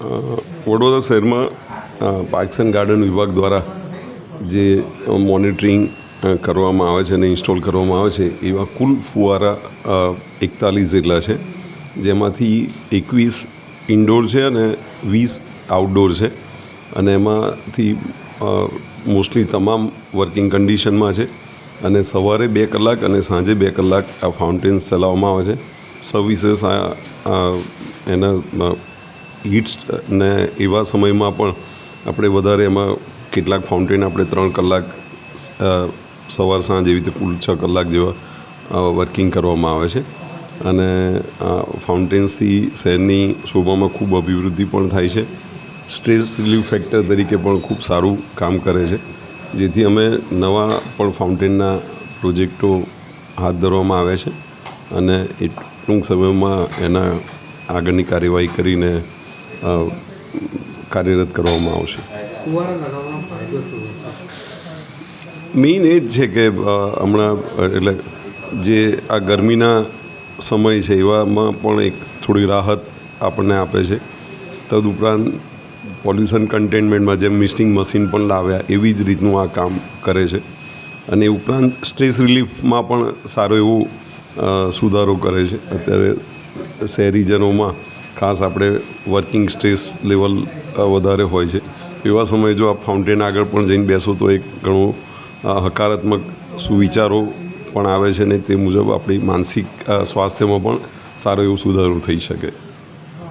વડોદરા શહેરમાં parks and garden વિભાગ દ્વારા જે મોનિટરિંગ કરવામાં આવે છે અને ઇન્સ્ટોલ કરવામાં આવે છે એવા કુલ ફુવારા 41 જેટલા છે, જેમાંથી 21 ઇન્ડોર છે અને 20 આઉટડોર છે. અને એમાંથી મોસ્ટલી તમામ વર્કિંગ કન્ડિશનમાં છે અને સવારે 2 કલાક અને સાંજે 2 કલાક આ ફાઉન્ટેન્સ ચલાવવામાં આવે છે. સર્વિસીસ એના હીટ્સ ને એવા સમયમાં પણ આપણે વધારે એમાં કેટલાક ફાઉન્ટેન આપણે 3 કલાક સવાર સાંજ એવી રીતે કુલ 6 કલાક જેવા વર્કિંગ કરવામાં આવે છે. અને ફાઉન્ટેન્સથી શહેરની શોભામાં ખૂબ અભિવૃદ્ધિ પણ થાય છે. સ્ટ્રેસ રિલીફ ફેક્ટર તરીકે પણ ખૂબ સારું કામ કરે છે, જેથી અમે નવા પણ ફાઉન્ટેનના પ્રોજેક્ટો હાથ ધરવામાં આવ્યા છે અને એ ટૂંક સમયમાં એના આગળની કાર્યવાહી કરીને કાર્યરત કરવામાં આવશે. મેઇન એ જ છે કે હમણાં એટલે જે આ ગરમીના સમય છે એવામાં પણ એક થોડી રાહત આપણને આપે છે. તદુપરાંત પોલ્યુશન કન્ટેનમેન્ટમાં જેમ મિસ્ટિંગ મશીન પણ લાવ્યા એવી જ રીતનું આ કામ કરે છે. અને એ ઉપરાંત સ્ટ્રેસ રિલીફમાં પણ સારો એવો સુધારો કરે છે. અત્યારે શહેરીજનોમાં ખાસ આપણે વર્કિંગ સ્ટ્રેસ લેવલ વધારે હોય છે, એવા સમયે જો આ ફાઉન્ટેન આગળ પણ જઈને બેસો તો એક ઘણો હકારાત્મક સુવિચારો પણ આવે છે ને તે મુજબ આપણી માનસિક સ્વાસ્થ્યમાં પણ સારો એવો સુધારો થઈ શકે.